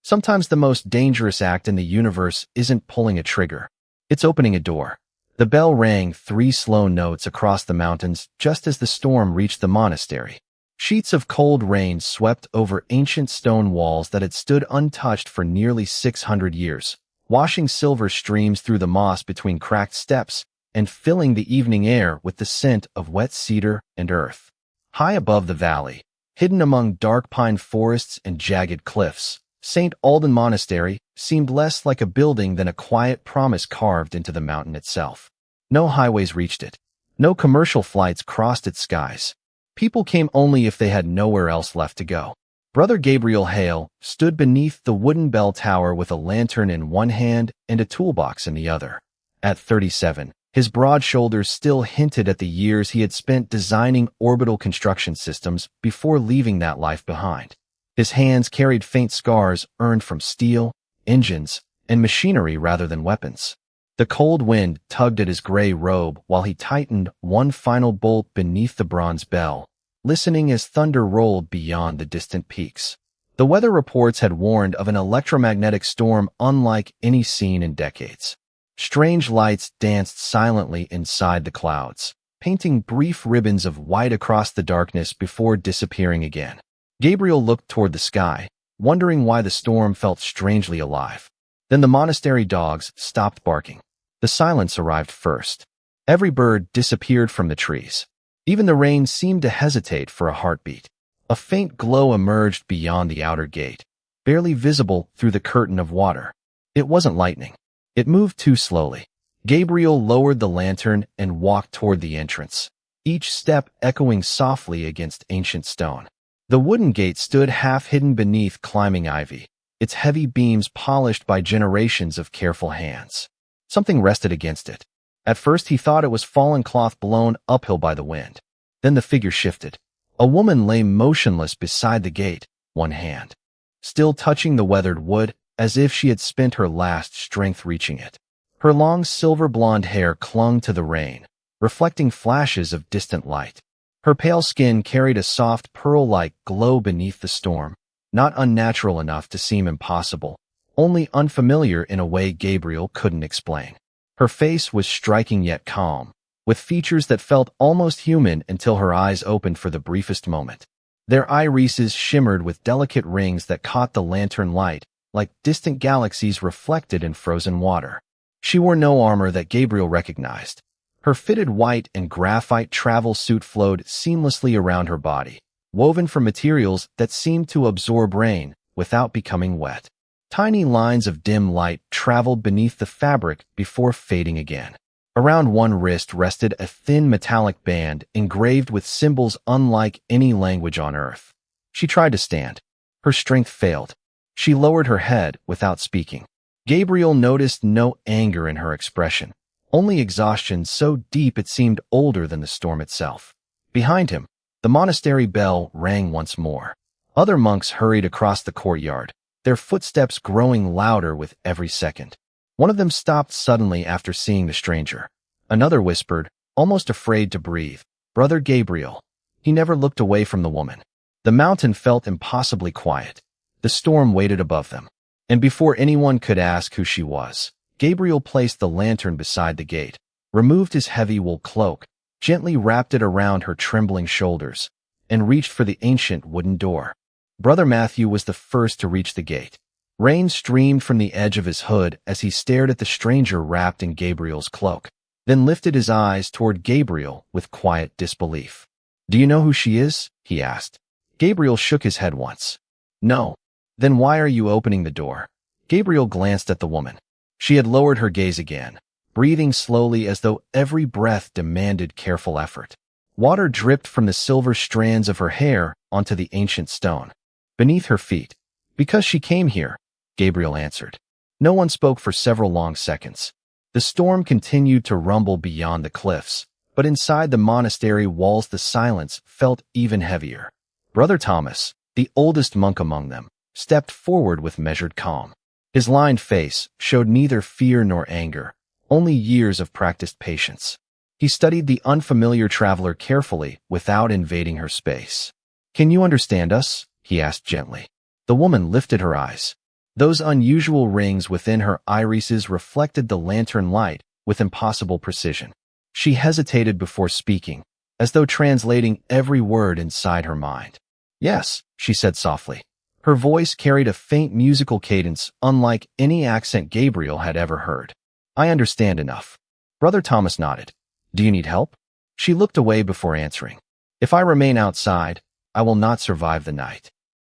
Sometimes the most dangerous act in the universe isn't pulling a trigger. It's opening a door. The bell rang 3 slow notes across the mountains just as the storm reached the monastery. Sheets of cold rain swept over ancient stone walls that had stood untouched for nearly 600 years, washing silver streams through the moss between cracked steps and filling the evening air with the scent of wet cedar and earth. High above the valley, hidden among dark pine forests and jagged cliffs, St. Alban Monastery seemed less like a building than a quiet promise carved into the mountain itself. No highways reached it. No commercial flights crossed its skies. People came only if they had nowhere else left to go. Brother Gabriel Hale stood beneath the wooden bell tower with a lantern in one hand and a toolbox in the other. At 37, his broad shoulders still hinted at the years he had spent designing orbital construction systems before leaving that life behind. His hands carried faint scars earned from steel, engines, and machinery rather than weapons. The cold wind tugged at his gray robe while he tightened one final bolt beneath the bronze bell, listening as thunder rolled beyond the distant peaks. The weather reports had warned of an electromagnetic storm unlike any seen in decades. Strange lights danced silently inside the clouds, painting brief ribbons of white across the darkness before disappearing again. Gabriel looked toward the sky, wondering why the storm felt strangely alive. Then the monastery dogs stopped barking. The silence arrived first. Every bird disappeared from the trees. Even the rain seemed to hesitate for a heartbeat. A faint glow emerged beyond the outer gate, barely visible through the curtain of water. It wasn't lightning. It moved too slowly. Gabriel lowered the lantern and walked toward the entrance, each step echoing softly against ancient stone. The wooden gate stood half-hidden beneath climbing ivy, its heavy beams polished by generations of careful hands. Something rested against it. At first he thought it was fallen cloth blown uphill by the wind. Then the figure shifted. A woman lay motionless beside the gate, one hand still touching the weathered wood, as if she had spent her last strength reaching it. Her long silver-blonde hair clung to the rain, reflecting flashes of distant light. Her pale skin carried a soft pearl-like glow beneath the storm, not unnatural enough to seem impossible, only unfamiliar in a way Gabriel couldn't explain. Her face was striking yet calm, with features that felt almost human until her eyes opened for the briefest moment. Their irises shimmered with delicate rings that caught the lantern light, like distant galaxies reflected in frozen water. She wore no armor that Gabriel recognized. Her fitted white and graphite travel suit flowed seamlessly around her body, woven from materials that seemed to absorb rain without becoming wet. Tiny lines of dim light traveled beneath the fabric before fading again. Around one wrist rested a thin metallic band engraved with symbols unlike any language on Earth. She tried to stand. Her strength failed. She lowered her head without speaking. Gabriel noticed no anger in her expression, only exhaustion so deep it seemed older than the storm itself. Behind him, the monastery bell rang once more. Other monks hurried across the courtyard, their footsteps growing louder with every second. One of them stopped suddenly after seeing the stranger. Another whispered, almost afraid to breathe, "Brother Gabriel." He never looked away from the woman. The mountain felt impossibly quiet. The storm waited above them. And before anyone could ask who she was, Gabriel placed the lantern beside the gate, removed his heavy wool cloak, gently wrapped it around her trembling shoulders, and reached for the ancient wooden door. Brother Matthew was the first to reach the gate. Rain streamed from the edge of his hood as he stared at the stranger wrapped in Gabriel's cloak, then lifted his eyes toward Gabriel with quiet disbelief. "Do you know who she is?" he asked. Gabriel shook his head once. "No." "Then why are you opening the door?" Gabriel glanced at the woman. She had lowered her gaze again, breathing slowly as though every breath demanded careful effort. Water dripped from the silver strands of her hair onto the ancient stone, beneath her feet. "Because she came here," Gabriel answered. No one spoke for several long seconds. The storm continued to rumble beyond the cliffs, but inside the monastery walls the silence felt even heavier. Brother Thomas, the oldest monk among them, stepped forward with measured calm. His lined face showed neither fear nor anger, only years of practiced patience. He studied the unfamiliar traveler carefully without invading her space. "Can you understand us?" he asked gently. The woman lifted her eyes. Those unusual rings within her irises reflected the lantern light with impossible precision. She hesitated before speaking, as though translating every word inside her mind. "Yes," she said softly. Her voice carried a faint musical cadence unlike any accent Gabriel had ever heard. "I understand enough." Brother Thomas nodded. "Do you need help?" She looked away before answering. "If I remain outside, I will not survive the night."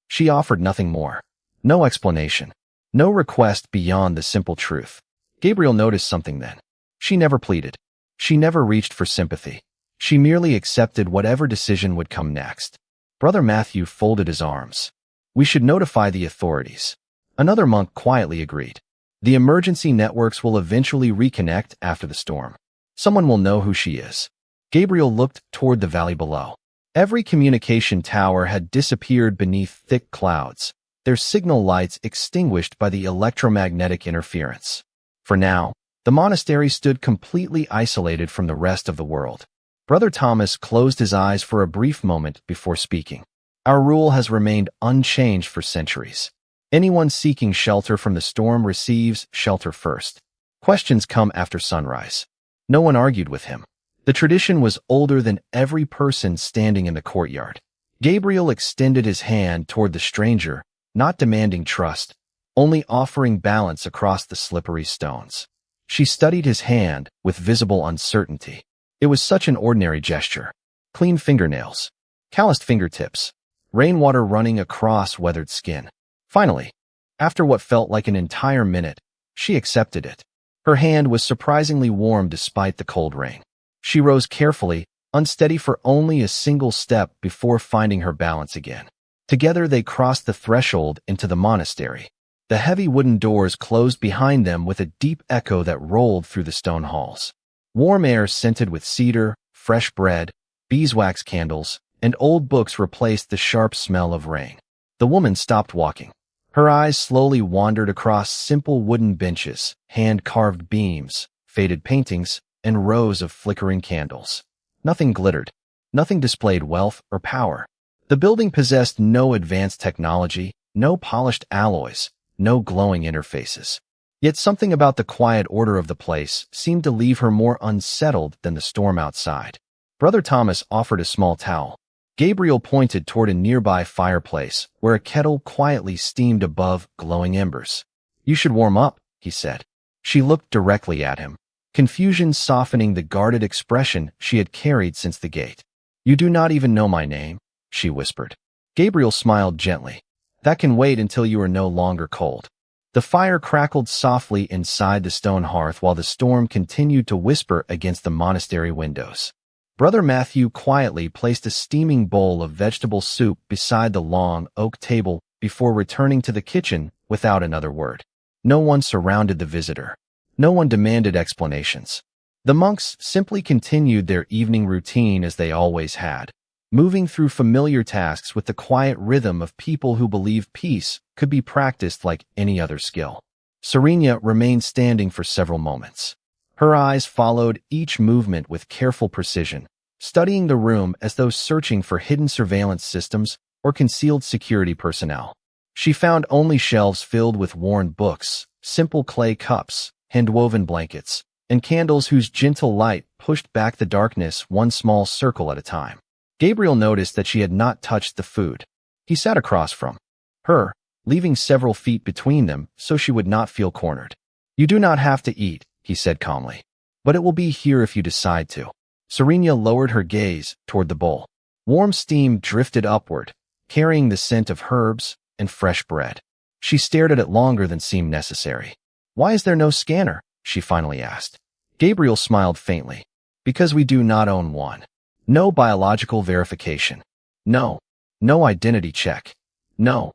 She offered nothing more. No explanation. No request beyond the simple truth. Gabriel noticed something then. She never pleaded. She never reached for sympathy. She merely accepted whatever decision would come next. Brother Matthew folded his arms. "We should notify the authorities." Another monk quietly agreed. "The emergency networks will eventually reconnect after the storm. Someone will know who she is." Gabriel looked toward the valley below. Every communication tower had disappeared beneath thick clouds, their signal lights extinguished by the electromagnetic interference. For now, the monastery stood completely isolated from the rest of the world. Brother Thomas closed his eyes for a brief moment before speaking. "Our rule has remained unchanged for centuries. Anyone seeking shelter from the storm receives shelter first. Questions come after sunrise." No one argued with him. The tradition was older than every person standing in the courtyard. Gabriel extended his hand toward the stranger, not demanding trust, only offering balance across the slippery stones. She studied his hand with visible uncertainty. It was such an ordinary gesture. Clean fingernails, calloused fingertips, rainwater running across weathered skin. Finally, after what felt like an entire minute, she accepted it. Her hand was surprisingly warm despite the cold rain. She rose carefully, unsteady for only a single step before finding her balance again. Together they crossed the threshold into the monastery. The heavy wooden doors closed behind them with a deep echo that rolled through the stone halls. Warm air scented with cedar, fresh bread, beeswax candles, and old books replaced the sharp smell of rain. The woman stopped walking. Her eyes slowly wandered across simple wooden benches, hand-carved beams, faded paintings, and rows of flickering candles. Nothing glittered. Nothing displayed wealth or power. The building possessed no advanced technology, no polished alloys, no glowing interfaces. Yet something about the quiet order of the place seemed to leave her more unsettled than the storm outside. Brother Thomas offered a small towel. Gabriel pointed toward a nearby fireplace where a kettle quietly steamed above glowing embers. "You should warm up," he said. She looked directly at him, confusion softening the guarded expression she had carried since the gate. "You do not even know my name," she whispered. Gabriel smiled gently. "That can wait until you are no longer cold." The fire crackled softly inside the stone hearth while the storm continued to whisper against the monastery windows. Brother Matthew quietly placed a steaming bowl of vegetable soup beside the long oak table before returning to the kitchen without another word. No one surrounded the visitor. No one demanded explanations. The monks simply continued their evening routine as they always had, moving through familiar tasks with the quiet rhythm of people who believed peace could be practiced like any other skill. Serena remained standing for several moments. Her eyes followed each movement with careful precision, studying the room as though searching for hidden surveillance systems or concealed security personnel. She found only shelves filled with worn books, simple clay cups, hand-woven blankets, and candles whose gentle light pushed back the darkness one small circle at a time. Gabriel noticed that she had not touched the food. He sat across from her, leaving several feet between them so she would not feel cornered. "You do not have to eat," he said calmly, "but it will be here if you decide to." Serena lowered her gaze toward the bowl. Warm steam drifted upward, carrying the scent of herbs and fresh bread. She stared at it longer than seemed necessary. "Why is there no scanner?" she finally asked. Gabriel smiled faintly. "Because we do not own one. No biological verification. No identity check. No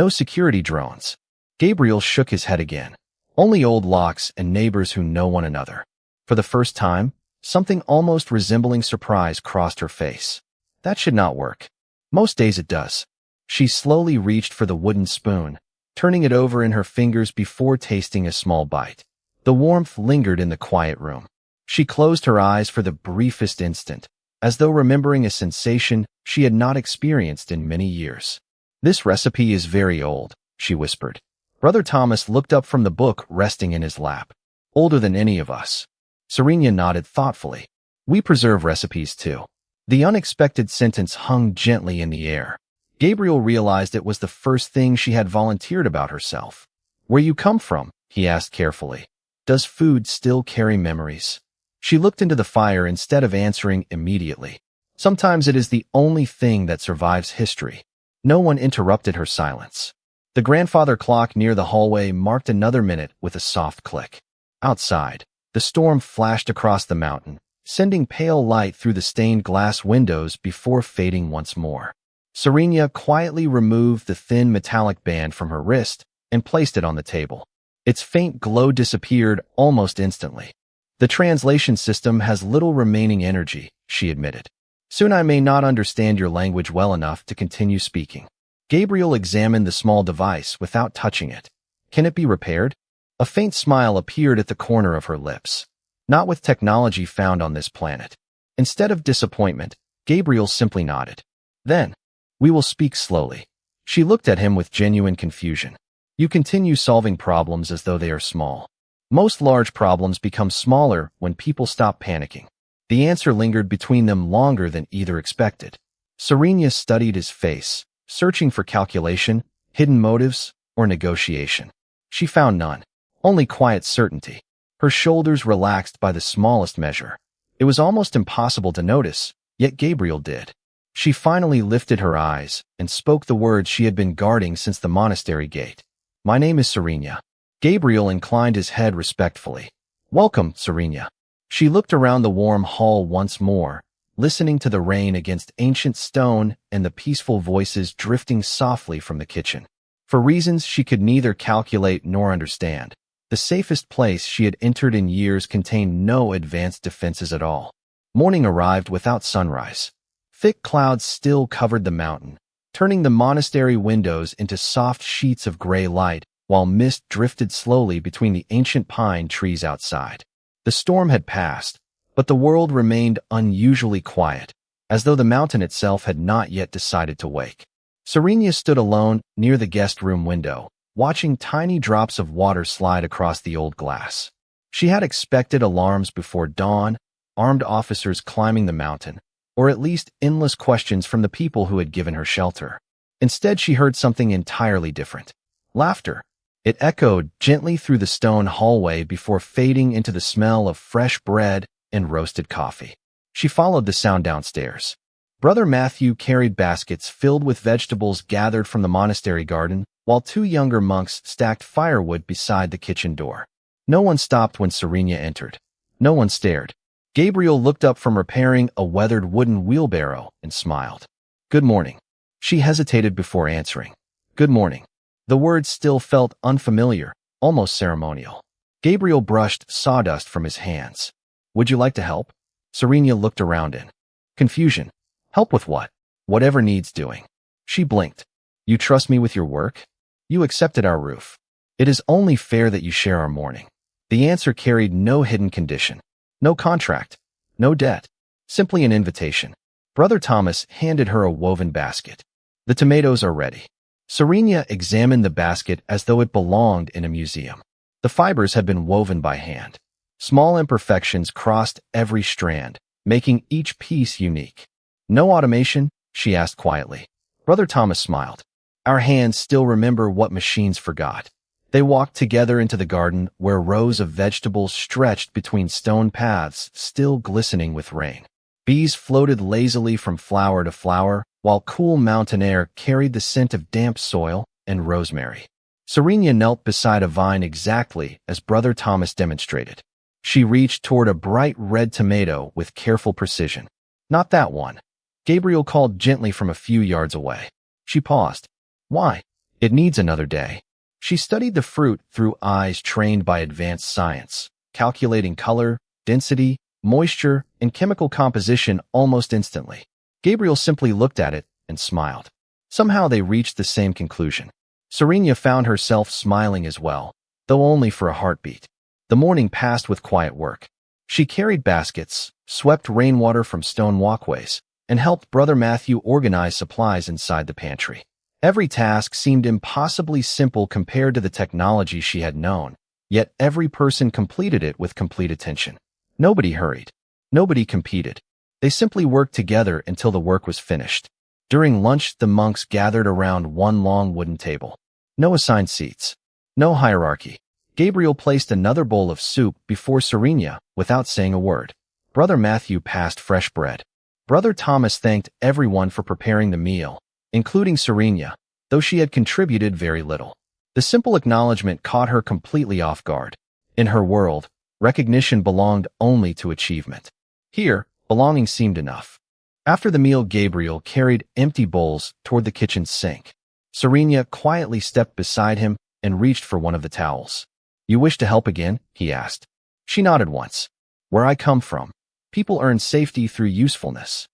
security drones." Gabriel shook his head again. "Only old locks and neighbors who know one another." For the first time, something almost resembling surprise crossed her face. That should not work. Most days it does. She slowly reached for the wooden spoon, turning it over in her fingers before tasting a small bite. The warmth lingered in the quiet room. She closed her eyes for the briefest instant, as though remembering a sensation she had not experienced in many years. "This recipe is very old," she whispered. Brother Thomas looked up from the book resting in his lap. Older than any of us. Serena nodded thoughtfully. We preserve recipes too. The unexpected sentence hung gently in the air. Gabriel realized it was the first thing she had volunteered about herself. Where you come from? He asked carefully. Does food still carry memories? She looked into the fire instead of answering immediately. Sometimes it is the only thing that survives history. No one interrupted her silence. The grandfather clock near the hallway marked another minute with a soft click. Outside, the storm flashed across the mountain, sending pale light through the stained glass windows before fading once more. Serena quietly removed the thin metallic band from her wrist and placed it on the table. Its faint glow disappeared almost instantly. The translation system has little remaining energy, she admitted. Soon I may not understand your language well enough to continue speaking. Gabriel examined the small device without touching it. Can it be repaired? A faint smile appeared at the corner of her lips. Not with technology found on this planet. Instead of disappointment, Gabriel simply nodded. Then, we will speak slowly. She looked at him with genuine confusion. You continue solving problems as though they are small. Most large problems become smaller when people stop panicking. The answer lingered between them longer than either expected. Serena studied his face, searching for calculation, hidden motives, or negotiation. She found none, only quiet certainty. Her shoulders relaxed by the smallest measure. It was almost impossible to notice, yet Gabriel did. She finally lifted her eyes and spoke the words she had been guarding since the monastery gate. My name is Serena. Gabriel inclined his head respectfully. Welcome, Serena. She looked around the warm hall once more, listening to the rain against ancient stone and the peaceful voices drifting softly from the kitchen. For reasons she could neither calculate nor understand, the safest place she had entered in years contained no advanced defenses at all. Morning arrived without sunrise. Thick clouds still covered the mountain, turning the monastery windows into soft sheets of gray light, while mist drifted slowly between the ancient pine trees outside. The storm had passed, but the world remained unusually quiet, as though the mountain itself had not yet decided to wake. Serena stood alone near the guest room window, watching tiny drops of water slide across the old glass. She had expected alarms before dawn, armed officers climbing the mountain, or at least endless questions from the people who had given her shelter. Instead, she heard something entirely different. Laughter. It echoed gently through the stone hallway before fading into the smell of fresh bread and roasted coffee. She followed the sound downstairs. Brother Matthew carried baskets filled with vegetables gathered from the monastery garden, while two younger monks stacked firewood beside the kitchen door. No one stopped when Serena entered. No one stared. Gabriel looked up from repairing a weathered wooden wheelbarrow and smiled. Good morning. She hesitated before answering. Good morning. The words still felt unfamiliar, almost ceremonial. Gabriel brushed sawdust from his hands. Would you like to help? Serena looked around in confusion. Help with what? Whatever needs doing. She blinked. You trust me with your work? You accepted our roof. It is only fair that you share our morning. The answer carried no hidden condition. No contract. No debt. Simply an invitation. Brother Thomas handed her a woven basket. The tomatoes are ready. Serena examined the basket as though it belonged in a museum. The fibers had been woven by hand. Small imperfections crossed every strand, making each piece unique. No automation? She asked quietly. Brother Thomas smiled. Our hands still remember what machines forgot. They walked together into the garden where rows of vegetables stretched between stone paths still glistening with rain. Bees floated lazily from flower to flower, while cool mountain air carried the scent of damp soil and rosemary. Serena knelt beside a vine exactly as Brother Thomas demonstrated. She reached toward a bright red tomato with careful precision. Not that one. Gabriel called gently from a few yards away. She paused. Why? It needs another day. She studied the fruit through eyes trained by advanced science, calculating color, density, moisture, and chemical composition almost instantly. Gabriel simply looked at it and smiled. Somehow they reached the same conclusion. Serena found herself smiling as well, though only for a heartbeat. The morning passed with quiet work. She carried baskets, swept rainwater from stone walkways, and helped Brother Matthew organize supplies inside the pantry. Every task seemed impossibly simple compared to the technology she had known, yet every person completed it with complete attention. Nobody hurried. Nobody competed. They simply worked together until the work was finished. During lunch, the monks gathered around one long wooden table. No assigned seats. No hierarchy. Gabriel placed another bowl of soup before Serenia without saying a word. Brother Matthew passed fresh bread. Brother Thomas thanked everyone for preparing the meal, including Serenia, though she had contributed very little. The simple acknowledgement caught her completely off guard. In her world, recognition belonged only to achievement. Here, belonging seemed enough. After the meal, Gabriel carried empty bowls toward the kitchen sink. Serenia quietly stepped beside him and reached for one of the towels. "You wish to help again?" he asked. She nodded once. "Where I come from, people earn safety through usefulness."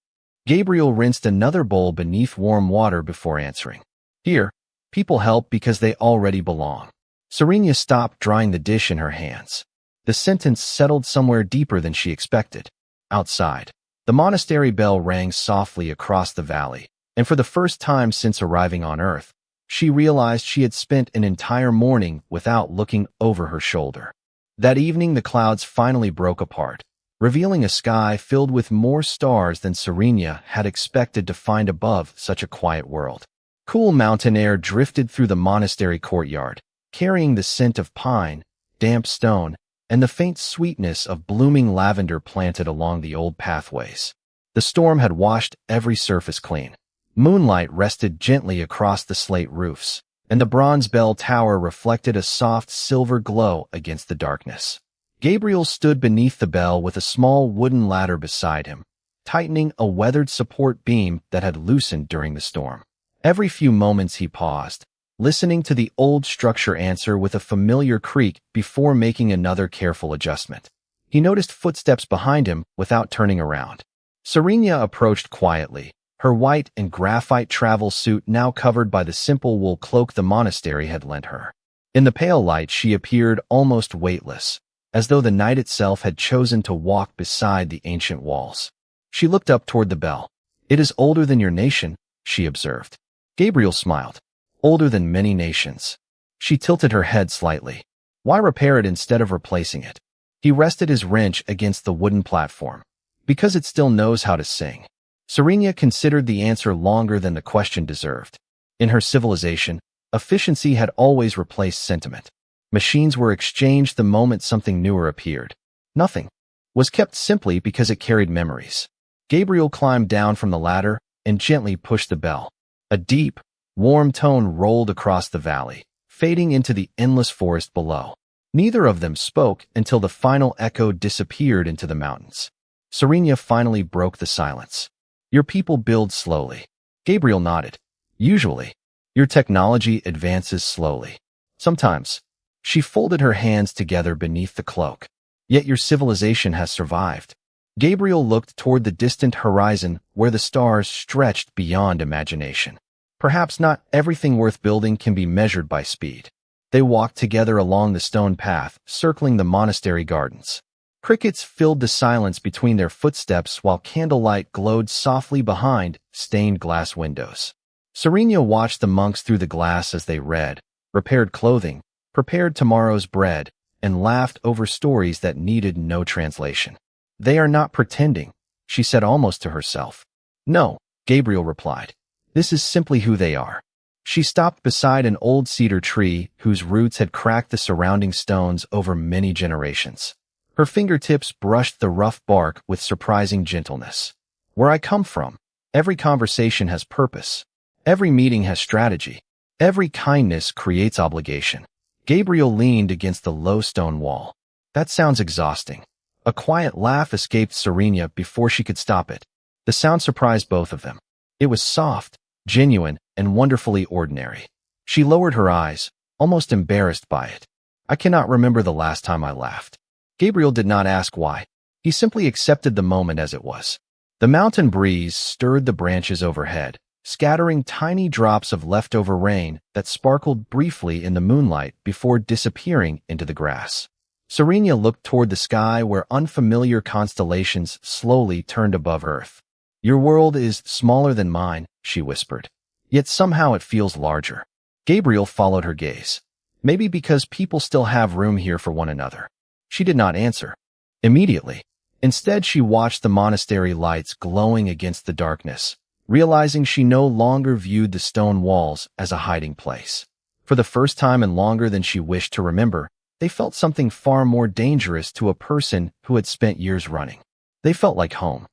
Gabriel rinsed another bowl beneath warm water before answering. "Here, people help because they already belong." Serenia stopped drying the dish in her hands. The sentence settled somewhere deeper than she expected. Outside, the monastery bell rang softly across the valley, and for the first time since arriving on Earth, she realized she had spent an entire morning without looking over her shoulder. That evening, the clouds finally broke apart, revealing a sky filled with more stars than Serenia had expected to find above such a quiet world. Cool mountain air drifted through the monastery courtyard, carrying the scent of pine, damp stone, and the faint sweetness of blooming lavender planted along the old pathways. The storm had washed every surface clean. Moonlight rested gently across the slate roofs, and the bronze bell tower reflected a soft silver glow against the darkness. Gabriel stood beneath the bell with a small wooden ladder beside him, tightening a weathered support beam that had loosened during the storm. Every few moments he paused, listening to the old structure answer with a familiar creak before making another careful adjustment. He noticed footsteps behind him without turning around. Serenia approached quietly, her white and graphite travel suit now covered by the simple wool cloak the monastery had lent her. In the pale light, she appeared almost weightless, as though the night itself had chosen to walk beside the ancient walls. She looked up toward the bell. "It is older than your nation," she observed. Gabriel smiled. "Older than many nations." She tilted her head slightly. "Why repair it instead of replacing it?" He rested his wrench against the wooden platform. "Because it still knows how to sing." Serenia considered the answer longer than the question deserved. In her civilization, efficiency had always replaced sentiment. Machines were exchanged the moment something newer appeared. Nothing was kept simply because it carried memories. Gabriel climbed down from the ladder and gently pushed the bell. A deep, warm tone rolled across the valley, fading into the endless forest below. Neither of them spoke until the final echo disappeared into the mountains. Serenia finally broke the silence. "Your people build slowly." Gabriel nodded. "Usually. Your technology advances slowly. Sometimes." She folded her hands together beneath the cloak. "Yet your civilization has survived." Gabriel looked toward the distant horizon where the stars stretched beyond imagination. Perhaps not everything worth building can be measured by speed. They walked together along the stone path, circling the monastery gardens. Crickets filled the silence between their footsteps while candlelight glowed softly behind stained glass windows. Serenia watched the monks through the glass as they read, repaired clothing, prepared tomorrow's bread, and laughed over stories that needed no translation. "They are not pretending," she said almost to herself. "No," Gabriel replied. "This is simply who they are." She stopped beside an old cedar tree whose roots had cracked the surrounding stones over many generations. Her fingertips brushed the rough bark with surprising gentleness. "Where I come from, every conversation has purpose. Every meeting has strategy. Every kindness creates obligation." Gabriel leaned against the low stone wall. "That sounds exhausting." A quiet laugh escaped Serenia before she could stop it. The sound surprised both of them. It was soft, genuine, and wonderfully ordinary. She lowered her eyes, almost embarrassed by it. "I cannot remember the last time I laughed." Gabriel did not ask why. He simply accepted the moment as it was. The mountain breeze stirred the branches overhead, scattering tiny drops of leftover rain that sparkled briefly in the moonlight before disappearing into the grass. Serenia looked toward the sky where unfamiliar constellations slowly turned above Earth. "Your world is smaller than mine," she whispered. yet somehow it feels larger. Gabriel followed her gaze. Maybe because people still have room here for one another. She did not answer immediately. Instead, she watched the monastery lights glowing against the darkness, realizing she no longer viewed the stone walls as a hiding place. For the first time and longer than she wished to remember, they felt something far more dangerous to a person who had spent years running. They felt like home.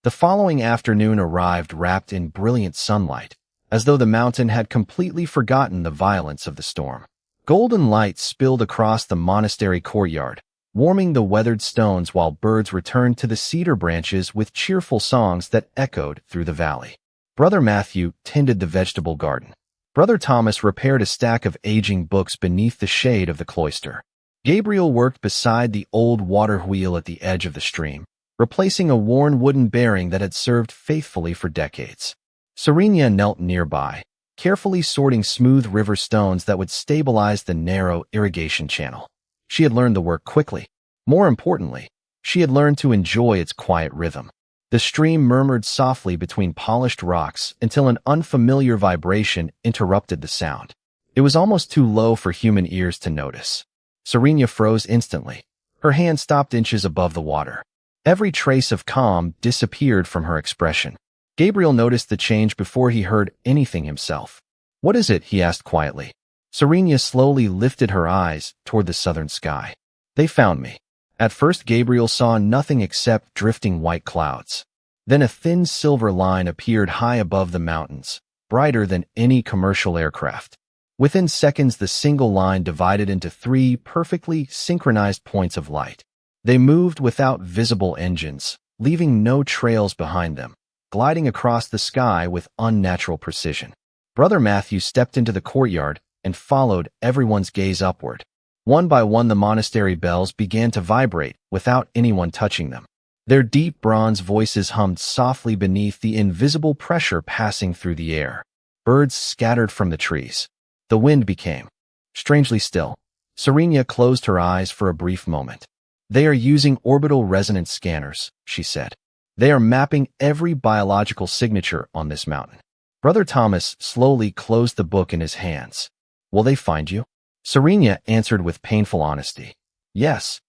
The following afternoon arrived wrapped in brilliant sunlight, as though the mountain had completely forgotten the violence of the storm. Golden light spilled across the monastery courtyard, warming the weathered stones while birds returned to the cedar branches with cheerful songs that echoed through the valley. Brother Matthew tended the vegetable garden. Brother Thomas repaired a stack of aging books beneath the shade of the cloister. Gabriel worked beside the old water wheel at the edge of the stream, replacing a worn wooden bearing that had served faithfully for decades. Serena knelt nearby, carefully sorting smooth river stones that would stabilize the narrow irrigation channel. She had learned the work quickly. More importantly, she had learned to enjoy its quiet rhythm. The stream murmured softly between polished rocks until an unfamiliar vibration interrupted the sound. It was almost too low for human ears to notice. Serena froze instantly. Her hand stopped inches above the water. Every trace of calm disappeared from her expression. Gabriel noticed the change before he heard anything himself. "What is it?" he asked quietly. Serena slowly lifted her eyes toward the southern sky. "They found me." At first, Gabriel saw nothing except drifting white clouds. Then a thin silver line appeared high above the mountains, brighter than any commercial aircraft. Within seconds, the single line divided into 3 perfectly synchronized points of light. They moved without visible engines, leaving no trails behind them, gliding across the sky with unnatural precision. Brother Matthew stepped into the courtyard and followed everyone's gaze upward. One by one, the monastery bells began to vibrate without anyone touching them. Their deep bronze voices hummed softly beneath the invisible pressure passing through the air. Birds scattered from the trees. The wind became strangely still. Serena closed her eyes for a brief moment. "They are using orbital resonance scanners," she said. "They are mapping every biological signature on this mountain." Brother Thomas slowly closed the book in his hands. "Will they find you?" Serena answered with painful honesty. "Yes."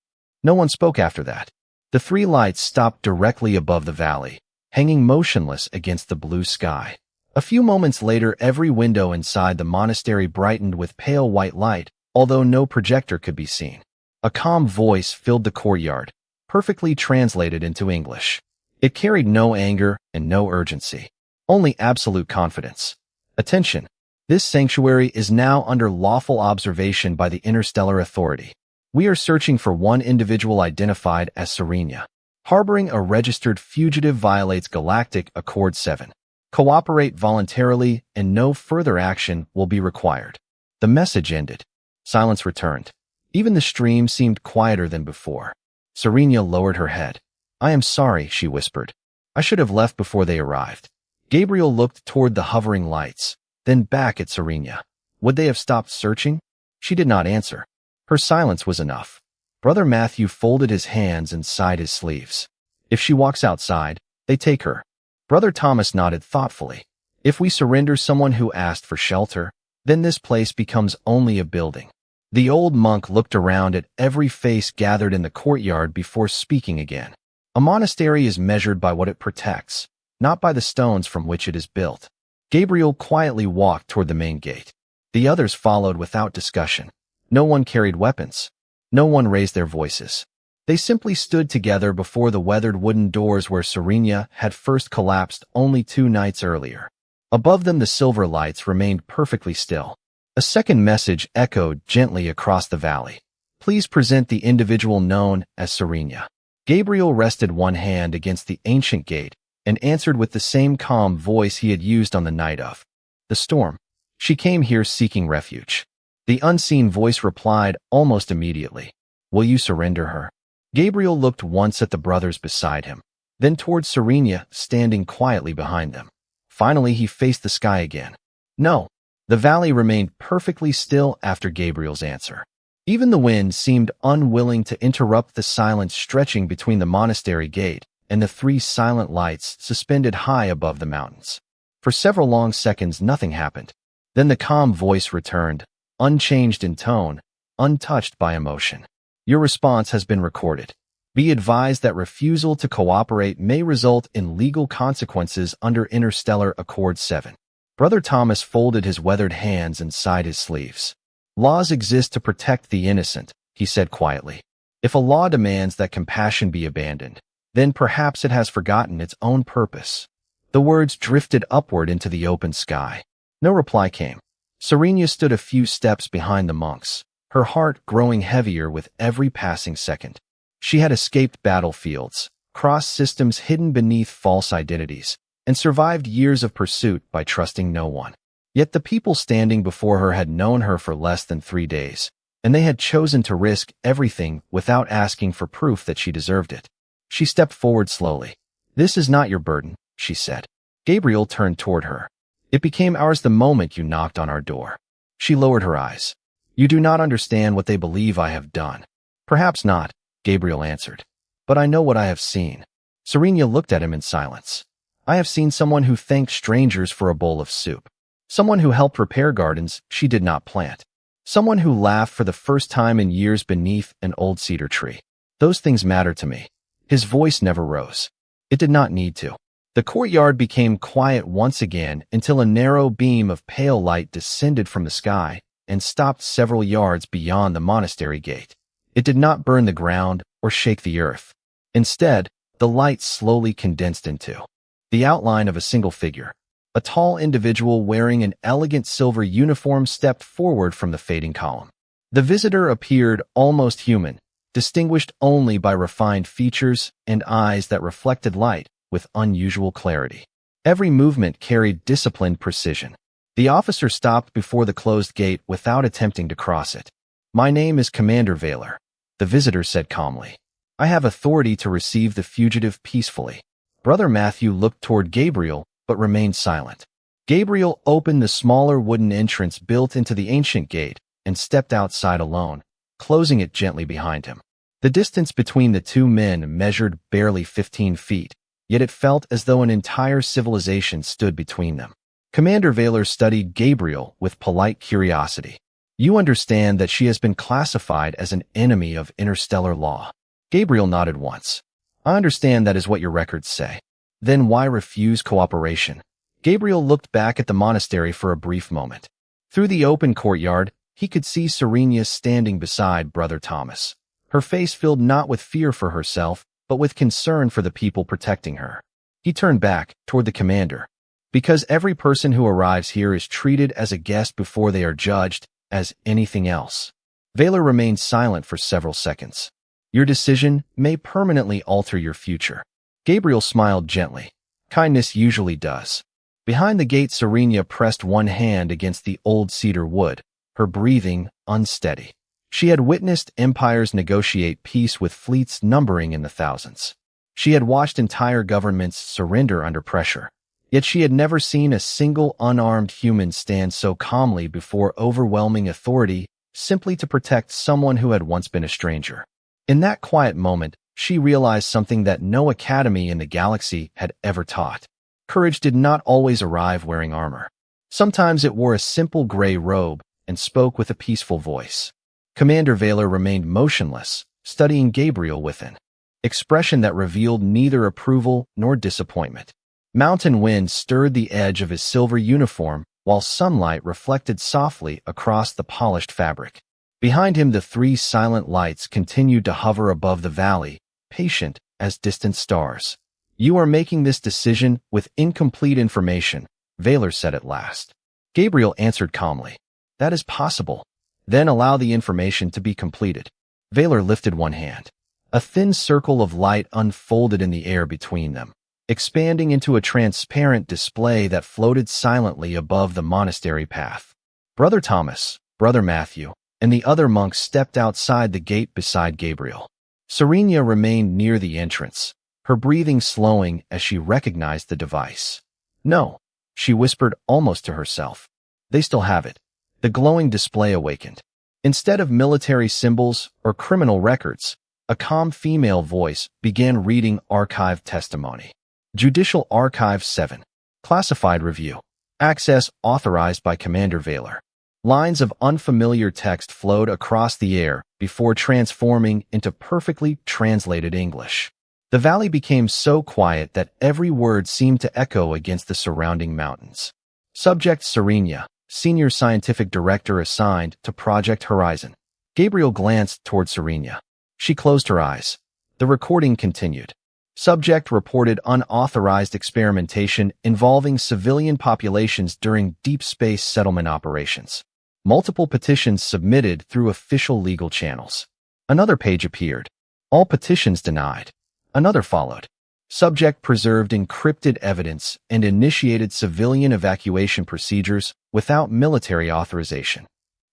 No one spoke after that. The 3 lights stopped directly above the valley, hanging motionless against the blue sky. A few moments later, every window inside the monastery brightened with pale white light, although no projector could be seen. A calm voice filled the courtyard, perfectly translated into English. It carried no anger and no urgency, only absolute confidence. "Attention! This sanctuary is now under lawful observation by the Interstellar Authority. We are searching for one individual identified as Serena. Harboring a registered fugitive violates Galactic Accord 7. Cooperate voluntarily and no further action will be required." The message ended. Silence returned. Even the stream seemed quieter than before. Serena lowered her head. "I am sorry," she whispered. "I should have left before they arrived." Gabriel looked toward the hovering lights, then back at Serena. Would they have stopped searching? She did not answer. Her silence was enough. Brother Matthew folded his hands and sighed his sleeves. "If she walks outside, they take her." Brother Thomas nodded thoughtfully. "If we surrender someone who asked for shelter, then this place becomes only a building." The old monk looked around at every face gathered in the courtyard before speaking again. "A monastery is measured by what it protects, not by the stones from which it is built." Gabriel quietly walked toward the main gate. The others followed without discussion. No one carried weapons. No one raised their voices. They simply stood together before the weathered wooden doors where Serena had first collapsed only 2 nights earlier. Above them, the silver lights remained perfectly still. A second message echoed gently across the valley. "Please present the individual known as Serena." Gabriel rested one hand against the ancient gate and answered with the same calm voice he had used on the night of the storm. "She came here seeking refuge." The unseen voice replied almost immediately. "Will you surrender her?" Gabriel looked once at the brothers beside him, then towards Serena standing quietly behind them. Finally, he faced the sky again. "No." The valley remained perfectly still after Gabriel's answer. Even the wind seemed unwilling to interrupt the silence stretching between the monastery gate and the 3 silent lights suspended high above the mountains. For several long seconds, nothing happened. Then the calm voice returned, unchanged in tone, untouched by emotion. Your response has been recorded. Be advised that refusal to cooperate may result in legal consequences under Interstellar Accord 7. Brother Thomas folded his weathered hands and sighed his sleeves. Laws exist to protect the innocent, he said quietly. If a law demands that compassion be abandoned, then perhaps it has forgotten its own purpose. The words drifted upward into the open sky. No reply came. Serenia stood a few steps behind the monks, her heart growing heavier with every passing second. She had escaped battlefields, crossed systems hidden beneath false identities, and survived years of pursuit by trusting no one. Yet the people standing before her had known her for less than 3 days, and they had chosen to risk everything without asking for proof that she deserved it. She stepped forward slowly. This is not your burden, she said. Gabriel turned toward her. It became ours the moment you knocked on our door. She lowered her eyes. You do not understand what they believe I have done. Perhaps not, Gabriel answered. But I know what I have seen. Serenia looked at him in silence. I have seen someone who thanked strangers for a bowl of soup. Someone who helped repair gardens she did not plant. Someone who laughed for the first time in years beneath an old cedar tree. Those things matter to me. His voice never rose. It did not need to. The courtyard became quiet once again until a narrow beam of pale light descended from the sky and stopped several yards beyond the monastery gate. It did not burn the ground or shake the earth. Instead, the light slowly condensed into the outline of a single figure. A tall individual wearing an elegant silver uniform stepped forward from the fading column. The visitor appeared almost human, distinguished only by refined features and eyes that reflected light with unusual clarity. Every movement carried disciplined precision. The officer stopped before the closed gate without attempting to cross it. My name is Commander Valor, the visitor said calmly. I have authority to receive the fugitive peacefully. Brother Matthew looked toward Gabriel, but remained silent. Gabriel opened the smaller wooden entrance built into the ancient gate and stepped outside alone, closing it gently behind him. The distance between the two men measured barely 15 feet, yet it felt as though an entire civilization stood between them. Commander Valor studied Gabriel with polite curiosity. You understand that she has been classified as an enemy of interstellar law. Gabriel nodded once. I understand that is what your records say. Then why refuse cooperation? Gabriel looked back at the monastery for a brief moment. Through the open courtyard, he could see Serenia standing beside Brother Thomas. Her face filled not with fear for herself, but with concern for the people protecting her. He turned back toward the commander. Because every person who arrives here is treated as a guest before they are judged as anything else. Valor remained silent for several seconds. Your decision may permanently alter your future. Gabriel smiled gently. Kindness usually does. Behind the gate, Serenia pressed one hand against the old cedar wood, her breathing unsteady. She had witnessed empires negotiate peace with fleets numbering in the thousands. She had watched entire governments surrender under pressure. Yet she had never seen a single unarmed human stand so calmly before overwhelming authority simply to protect someone who had once been a stranger. In that quiet moment, she realized something that no academy in the galaxy had ever taught. Courage did not always arrive wearing armor. Sometimes it wore a simple gray robe and spoke with a peaceful voice. Commander Valor remained motionless, studying Gabriel with an expression that revealed neither approval nor disappointment. Mountain wind stirred the edge of his silver uniform, while sunlight reflected softly across the polished fabric. Behind him, the 3 silent lights continued to hover above the valley, patient as distant stars. You are making this decision with incomplete information, Valor said at last. Gabriel answered calmly. That is possible. Then allow the information to be completed. Valor lifted one hand. A thin circle of light unfolded in the air between them, expanding into a transparent display that floated silently above the monastery path. Brother Thomas, Brother Matthew, and the other monks stepped outside the gate beside Gabriel. Serenia remained near the entrance, her breathing slowing as she recognized the device. No, she whispered almost to herself. They still have it. The glowing display awakened. Instead of military symbols or criminal records, a calm female voice began reading archived testimony. Judicial Archive 7. Classified review. Access authorized by Commander Valor. Lines of unfamiliar text flowed across the air before transforming into perfectly translated English. The valley became so quiet that every word seemed to echo against the surrounding mountains. Subject Serenia, Senior Scientific Director assigned to Project Horizon. Gabriel glanced toward Serenia. She closed her eyes. The recording continued. Subject reported unauthorized experimentation involving civilian populations during deep space settlement operations. Multiple petitions submitted through official legal channels. Another page appeared. All petitions denied. Another followed. Subject preserved encrypted evidence and initiated civilian evacuation procedures without military authorization.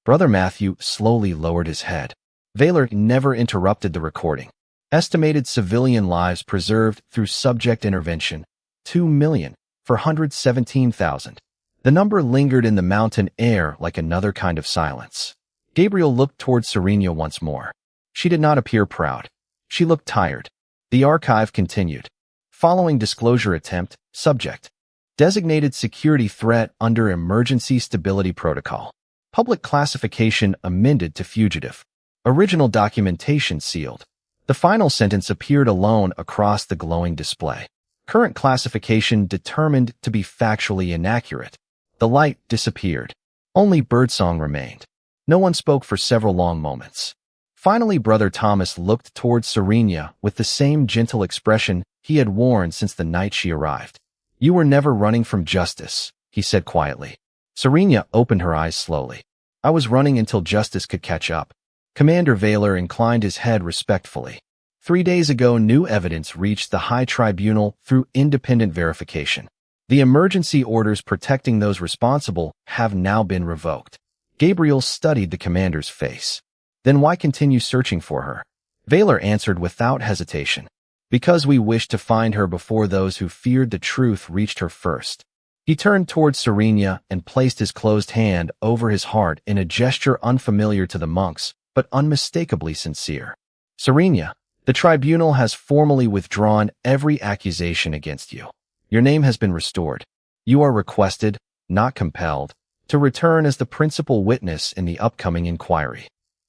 Brother Matthew slowly lowered his head. Valor never interrupted the recording. Estimated civilian lives preserved through subject intervention, 2,417,000. The number lingered in the mountain air like another kind of silence. Gabriel looked toward Serenia once more. She did not appear proud. She looked tired. The archive continued. Following disclosure attempt, subject. Designated security threat under Emergency Stability Protocol. Public classification amended to fugitive. Original documentation sealed. The final sentence appeared alone across the glowing display. Current classification determined to be factually inaccurate. The light disappeared. Only birdsong remained. No one spoke for several long moments. Finally, Brother Thomas looked towards Serenia with the same gentle expression he had worn since the night she arrived. "You were never running from justice," he said quietly. Serenia opened her eyes slowly. "I was running until justice could catch up." Commander Valor inclined his head respectfully. 3 days ago, new evidence reached the High Tribunal through independent verification. The emergency orders protecting those responsible have now been revoked. Gabriel studied the commander's face. "Then why continue searching for her?" Valor answered without hesitation. "Because we wish to find her before those who feared the truth reached her first." He turned towards Serenia and placed his closed hand over his heart in a gesture unfamiliar to the monks, but unmistakably sincere. "Serenia, the tribunal has formally withdrawn every accusation against you. Your name has been restored. You are requested, not compelled, to return as the principal witness in the upcoming inquiry."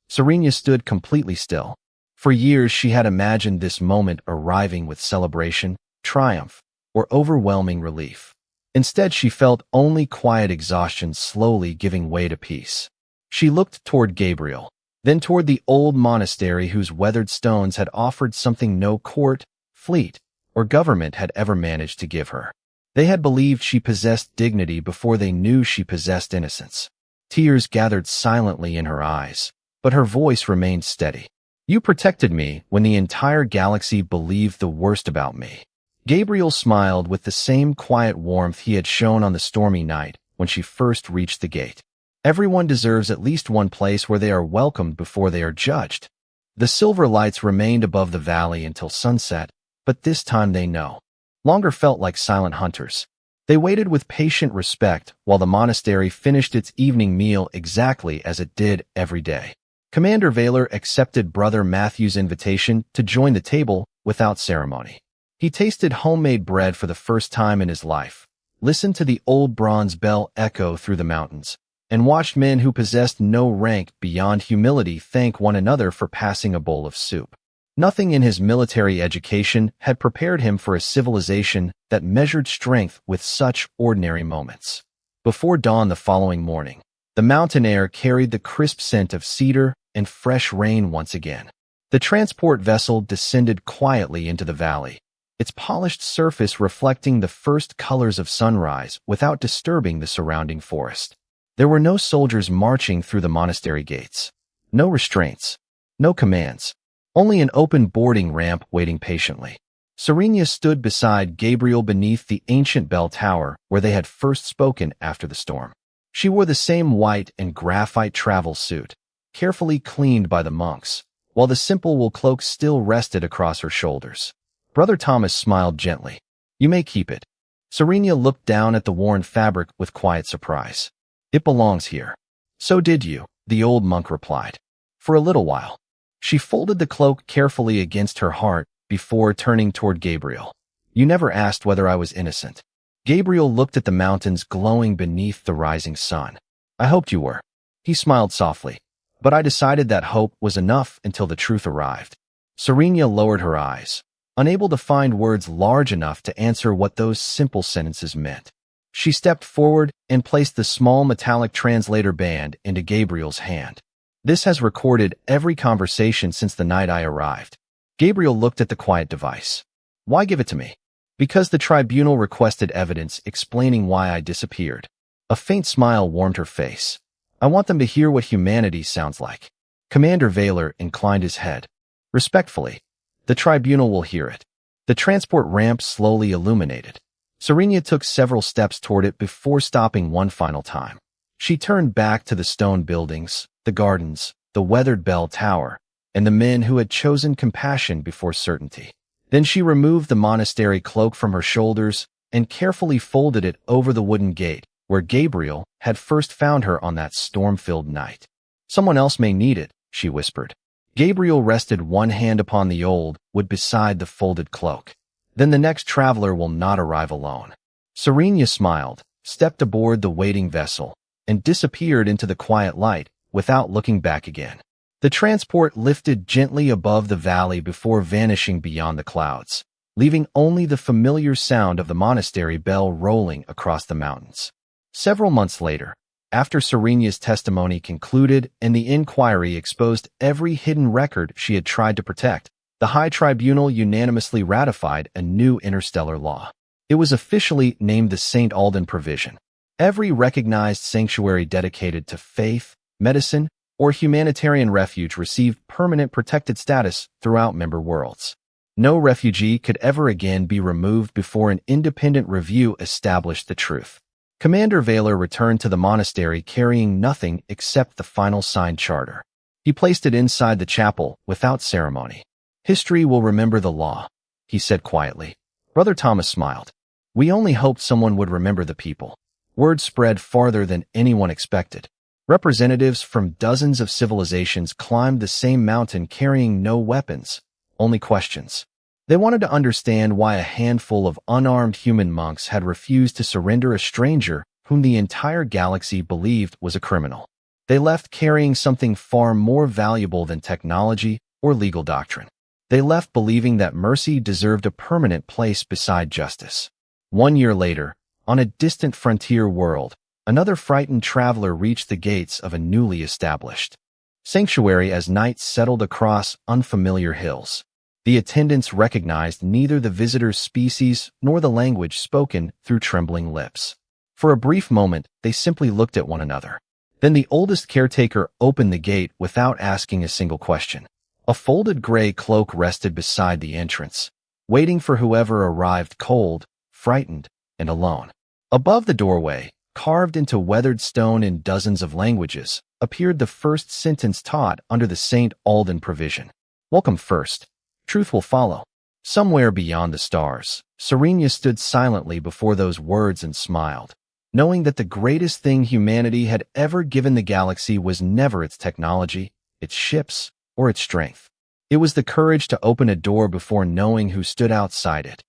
Serenia stood completely still. For years she had imagined this moment arriving with celebration, triumph, or overwhelming relief. Instead, she felt only quiet exhaustion slowly giving way to peace. She looked toward Gabriel, then toward the old monastery whose weathered stones had offered something no court, fleet, or government had ever managed to give her. They had believed she possessed dignity before they knew she possessed innocence. Tears gathered silently in her eyes, but her voice remained steady. "You protected me when the entire galaxy believed the worst about me." Gabriel smiled with the same quiet warmth he had shown on the stormy night when she first reached the gate. Everyone deserves at least one place where they are welcomed before they are judged. The silver lights remained above the valley until sunset, but this time they no longer felt like silent hunters. They waited with patient respect while the monastery finished its evening meal exactly as it did every day. Commander Valor accepted Brother Matthew's invitation to join the table without ceremony. He tasted homemade bread for the first time in his life, listened to the old bronze bell echo through the mountains, and watched men who possessed no rank beyond humility thank one another for passing a bowl of soup. Nothing in his military education had prepared him for a civilization that measured strength with such ordinary moments. Before dawn the following morning, the mountain air carried the crisp scent of cedar and fresh rain once again. The transport vessel descended quietly into the valley, its polished surface reflecting the first colors of sunrise without disturbing the surrounding forest. There were no soldiers marching through the monastery gates. No restraints. No commands. Only an open boarding ramp waiting patiently. Serenia stood beside Gabriel beneath the ancient bell tower where they had first spoken after the storm. She wore the same white and graphite travel suit, carefully cleaned by the monks, while the simple wool cloak still rested across her shoulders. Brother Thomas smiled gently. "You may keep it." Serenia looked down at the worn fabric with quiet surprise. "It belongs here." "So did you," the old monk replied. "For a little while." She folded the cloak carefully against her heart before turning toward Gabriel. "You never asked whether I was innocent." Gabriel looked at the mountains glowing beneath the rising sun. I hoped you were. He smiled softly. But I decided that hope was enough until the truth arrived. Serenia lowered her eyes, unable to find words large enough to answer what those simple sentences meant. She stepped forward and placed the small metallic translator band into Gabriel's hand. This has recorded every conversation since the night I arrived. Gabriel looked at the quiet device. Why give it to me? Because the tribunal requested evidence explaining why I disappeared. A faint smile warmed her face. I want them to hear what humanity sounds like. Commander Vaylor inclined his head. Respectfully, the tribunal will hear it. The transport ramp slowly illuminated. Serenia took several steps toward it before stopping one final time. She turned back to the stone buildings, the gardens, the weathered bell tower, and the men who had chosen compassion before certainty. Then she removed the monastery cloak from her shoulders and carefully folded it over the wooden gate, where Gabriel had first found her on that storm-filled night. Someone else may need it, she whispered. Gabriel rested one hand upon the old wood beside the folded cloak. Then the next traveler will not arrive alone. Serenia smiled, stepped aboard the waiting vessel, and disappeared into the quiet light without looking back again. The transport lifted gently above the valley before vanishing beyond the clouds, leaving only the familiar sound of the monastery bell rolling across the mountains. Several months later, after Serenia's testimony concluded and the inquiry exposed every hidden record she had tried to protect, the High Tribunal unanimously ratified a new interstellar law. It was officially named the St. Aldan Provision. Every recognized sanctuary dedicated to faith, medicine, or humanitarian refuge received permanent protected status throughout member worlds. No refugee could ever again be removed before an independent review established the truth. Commander Vaylor returned to the monastery carrying nothing except the final signed charter. He placed it inside the chapel without ceremony. History will remember the law, he said quietly. Brother Thomas smiled. We only hoped someone would remember the people. Word spread farther than anyone expected. Representatives from dozens of civilizations climbed the same mountain carrying no weapons, only questions. They wanted to understand why a handful of unarmed human monks had refused to surrender a stranger whom the entire galaxy believed was a criminal. They left carrying something far more valuable than technology or legal doctrine. They left believing that mercy deserved a permanent place beside justice. 1 year later, on a distant frontier world, another frightened traveler reached the gates of a newly established sanctuary as night settled across unfamiliar hills. The attendants recognized neither the visitor's species nor the language spoken through trembling lips. For a brief moment, they simply looked at one another. Then the oldest caretaker opened the gate without asking a single question. A folded gray cloak rested beside the entrance, waiting for whoever arrived cold, frightened, and alone. Above the doorway, carved into weathered stone in dozens of languages, appeared the first sentence taught under the St. Aldan Provision. Welcome first. Truth will follow. Somewhere beyond the stars, Serenia stood silently before those words and smiled, knowing that the greatest thing humanity had ever given the galaxy was never its technology, its ships, or its strength. It was the courage to open a door before knowing who stood outside it.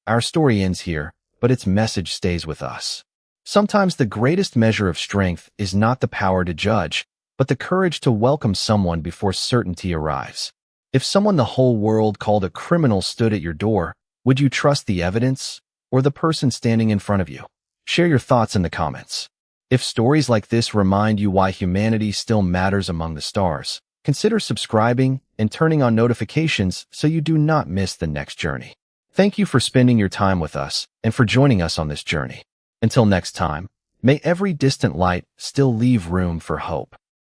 Our story ends here, but its message stays with us. Sometimes the greatest measure of strength is not the power to judge, but the courage to welcome someone before certainty arrives. If someone the whole world called a criminal stood at your door, would you trust the evidence or the person standing in front of you? Share your thoughts in the comments. If stories like this remind you why humanity still matters among the stars, consider subscribing and turning on notifications so you do not miss the next journey. Thank you for spending your time with us and for joining us on this journey. Until next time, may every distant light still leave room for hope.